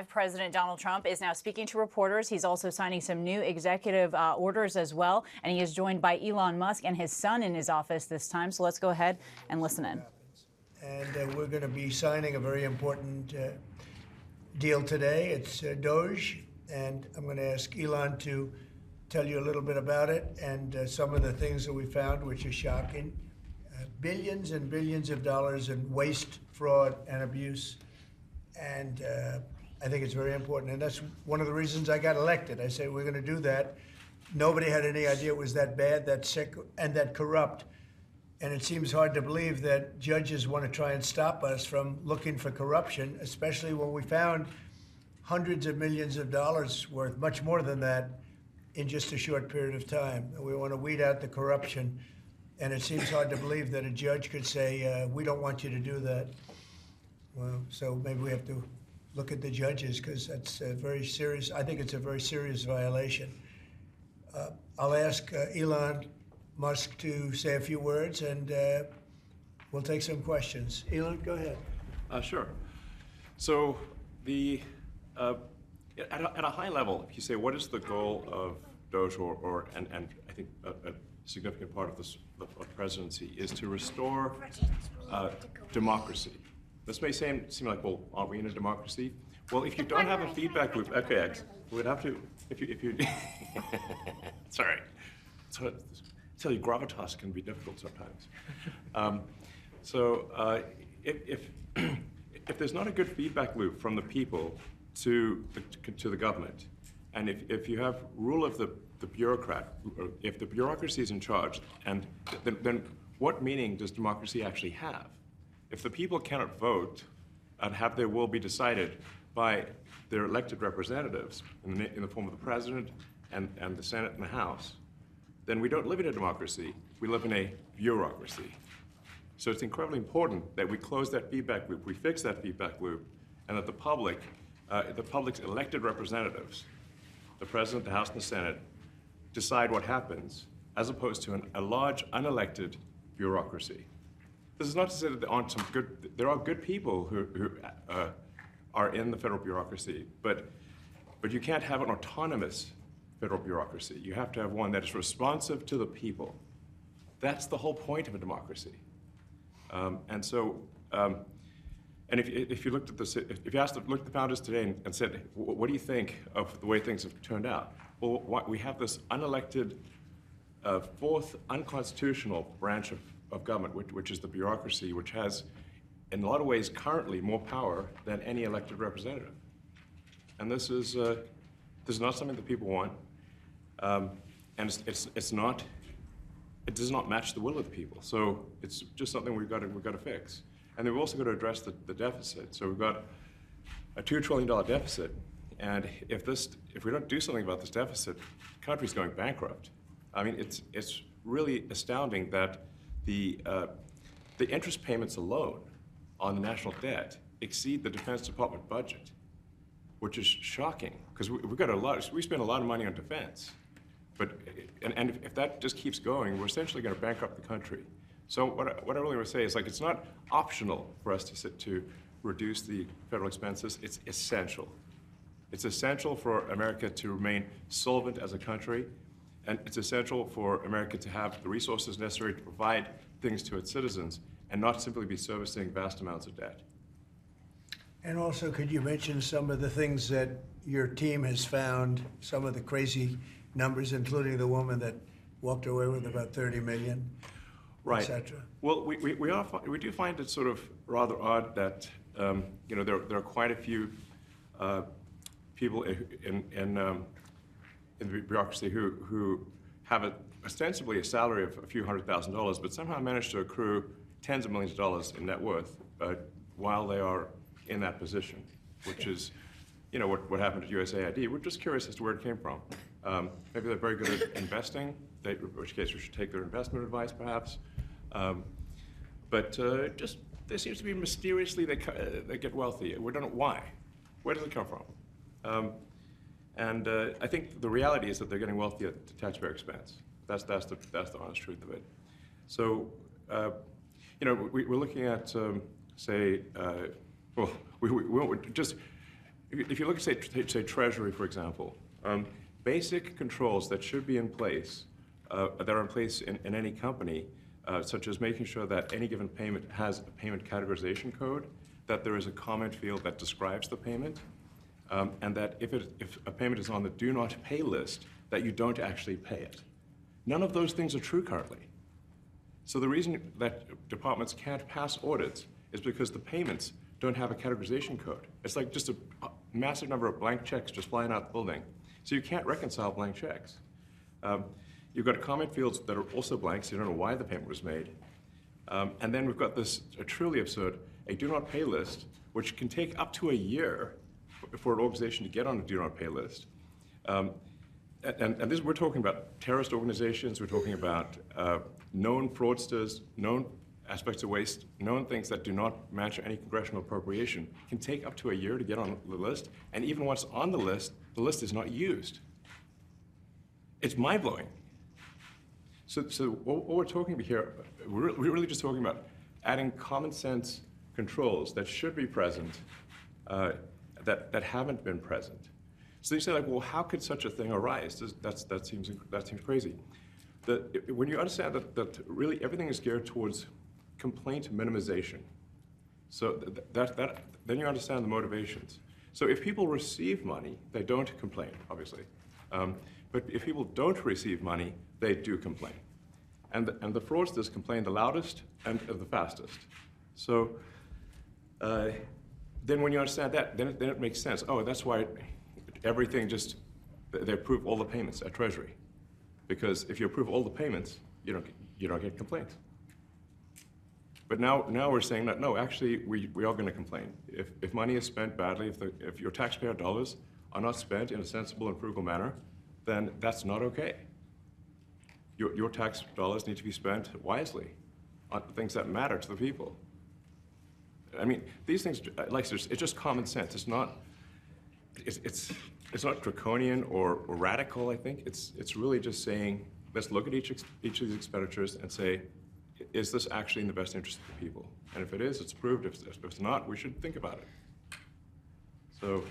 President Donald Trump is now speaking to reporters. He's also signing some new executive orders as well. And he is joined by Elon Musk and his son in his office this time. So let's go ahead and listen in. And we're going to be signing a very important deal today. It's DOGE. And I'm going to ask Elon to tell you a little bit about it and some of the things that we found, which are shocking. Billions and billions of dollars in waste, fraud, and abuse. And I think it's very important. And that's one of the reasons I got elected. I said, we're going to do that. Nobody had any idea it was that bad, that sick, and that corrupt. And it seems hard to believe that judges want to try and stop us from looking for corruption, especially when we found hundreds of millions of dollars worth, much more than that, in just a short period of time. And we want to weed out the corruption. And it seems hard to believe that a judge could say, we don't want you to do that. Well, so maybe we have to look at the judges, because that's very serious. I think it's a very serious violation. I'll ask Elon Musk to say a few words, and we'll take some questions. Elon, go ahead. Sure. So at a high level, if you say, what is the goal of DOGE, and I think a significant part of this of presidency is to restore democracy. This may seem like, well, aren't we in a democracy? Well, if you don't have a feedback loop, okay, we'd have to, if you sorry. So, tell you, gravitas can be difficult sometimes. If there's not a good feedback loop from the people to the government, and if you have rule of the bureaucrat, if the bureaucracy is in charge, and then what meaning does democracy actually have? If the people cannot vote and have their will be decided by their elected representatives in the form of the president and the Senate and the House, then we don't live in a democracy, we live in a bureaucracy. So it's incredibly important that we close that feedback loop, we fix that feedback loop, and that the public's elected representatives, the president, the House, and the Senate, decide what happens, as opposed to a large unelected bureaucracy. This is not to say that there are good people who are in the federal bureaucracy, but you can't have an autonomous federal bureaucracy. You have to have one that is responsive to the people. That's the whole point of a democracy. And if you looked at this, if you looked at the founders today and said, what do you think of the way things have turned out? Well, we have this unelected, fourth unconstitutional branch of government, which is the bureaucracy, which has, in a lot of ways, currently more power than any elected representative. And this is not something that people want, and it does not match the will of the people. So it's just something we've got to fix. And then we've also got to address the deficit. So we've got a $2 trillion deficit, and if we don't do something about this deficit, the country's going bankrupt. I mean, it's really astounding that the interest payments alone on the national debt exceed the Defense Department budget, which is shocking, because we spend a lot of money on defense. And if that just keeps going, we're essentially going to bankrupt the country. So what I really want to say is, like, it's not optional for us to reduce the federal expenses. It's essential. It's essential for America to remain solvent as a country, and it's essential for America to have the resources necessary to provide things to its citizens and not simply be servicing vast amounts of debt. And also, could you mention some of the things that your team has found, some of the crazy numbers, including the woman that walked away with about 30 million, right, et cetera? Well, we do find it sort of rather odd that there are quite a few people in the bureaucracy who have ostensibly a salary of a few $100,000, but somehow manage to accrue tens of millions of dollars in net worth while they are in that position, which is, what happened at USAID. We're just curious as to where it came from. Maybe they're very good at investing, in which case we should take their investment advice, perhaps. But there seems to be mysteriously they get wealthy. We don't know why. Where does it come from? And I think the reality is that they're getting wealthy at the taxpayer expense. That's the honest truth of it. So, we're looking at, we just if you look at, say Treasury, for example, basic controls that should be in place, that are in place in any company, such as making sure that any given payment has a payment categorization code, that there is a comment field that describes the payment, and that if a payment is on the do not pay list, that you don't actually pay it. None of those things are true currently. So the reason that departments can't pass audits is because the payments don't have a categorization code. It's like just a massive number of blank checks just flying out the building. So you can't reconcile blank checks. You've got comment fields that are also blank, so you don't know why the payment was made. And then we've got this truly absurd, a do not pay list, which can take up to a year for an organization to get on a do not pay list. And this, we're talking about terrorist organizations, we're talking about known fraudsters, known aspects of waste, known things that do not match any congressional appropriation, can take up to a year to get on the list, and even once on the list is not used. It's mind-blowing. So what we're talking about here, we're really just talking about adding common sense controls that should be present, that haven't been present. So you say, like, well, how could such a thing arise? That seems crazy. When you understand that really everything is geared towards complaint minimization, so then you understand the motivations. So if people receive money, they don't complain, obviously. But if people don't receive money, they do complain. And the fraudsters complain the loudest and the fastest. So then when you understand that, then it makes sense. Oh, that's why everything they approve all the payments at Treasury. Because if you approve all the payments, you don't get complaints. But now we're saying that, no, actually, we are going to complain. If money is spent badly, if your taxpayer dollars are not spent in a sensible and frugal manner, then that's not okay. Your tax dollars need to be spent wisely on things that matter to the people. I mean, these things, like, it's just common sense. It's not draconian or radical, I think. It's really just saying, let's look at each of these expenditures and say, is this actually in the best interest of the people? And if it is, it's approved. If it's not, we should think about it. So,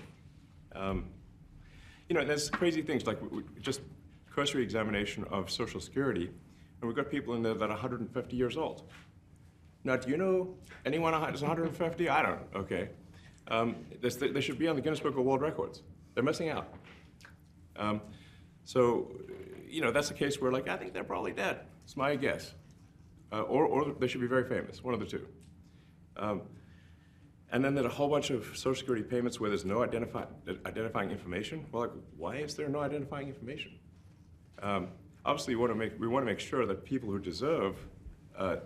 there's crazy things like just cursory examination of Social Security, and we've got people in there that are 150 years old. Now, do you know anyone who's 150? I don't. Okay. They should be on the Guinness Book of World Records. They're missing out. So, that's a case where, like, I think they're probably dead. It's my guess. Or they should be very famous, one of the two. And then there's a whole bunch of Social Security payments where there's no identifying information. Well, like, why is there no identifying information? Obviously, we want to make sure that people who deserve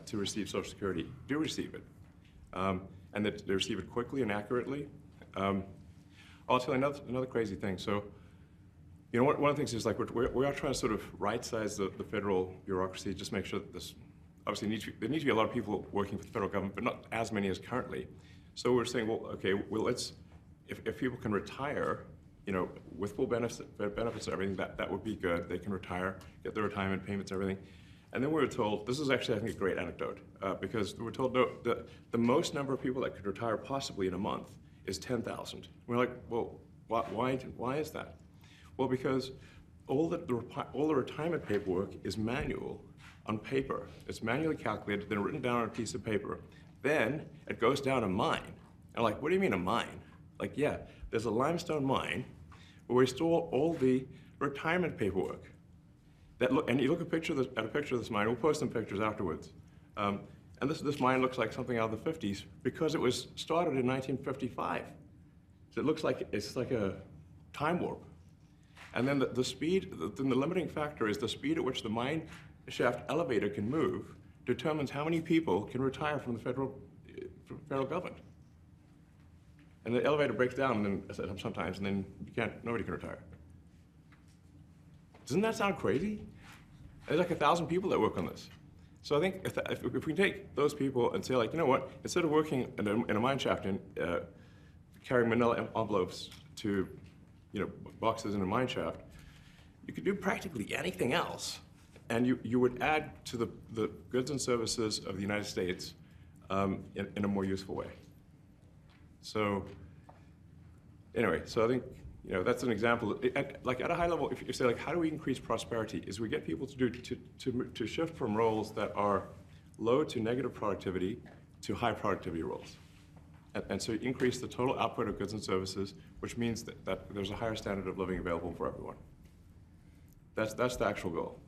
to receive Social Security do receive it, and that they receive it quickly and accurately. I'll tell you another crazy thing. So, one of the things is, like, we are trying to sort of right-size the federal bureaucracy, just make sure that this, obviously, there need to be a lot of people working for the federal government, but not as many as currently. So we're saying, well, okay, well, if people can retire, with full benefits and everything, that would be good. They can retire, get their retirement payments, everything. And then we were told, this is actually, I think, a great anecdote, because we were told, no, the most number of people that could retire possibly in a month is 10,000. We're like, well, why is that? Well, because all the retirement paperwork is manual on paper. It's manually calculated, then written down on a piece of paper. Then it goes down a mine. And I'm like, what do you mean a mine? Like, yeah, there's a limestone mine where we store all the retirement paperwork. And you look at a picture of this mine. We'll post some pictures afterwards. And this mine looks like something out of the 50s because it was started in 1955. So it looks like it's like a time warp. And then the speed, the limiting factor is the speed at which the mine shaft elevator can move determines how many people can retire from the federal government. And the elevator breaks down sometimes, and then nobody can retire. Doesn't that sound crazy? There's like 1,000 people that work on this. So I think if we can take those people and say, like, you know what, instead of working in a mine shaft and carrying manila envelopes to, boxes in a mine shaft, you could do practically anything else. And you would add to the goods and services of the United States in a more useful way. So anyway, so I think, that's an example. Like at a high level, if you say, like, how do we increase prosperity, is we get people to shift from roles that are low to negative productivity to high productivity roles. And so you increase the total output of goods and services, which means that there's a higher standard of living available for everyone. That's the actual goal.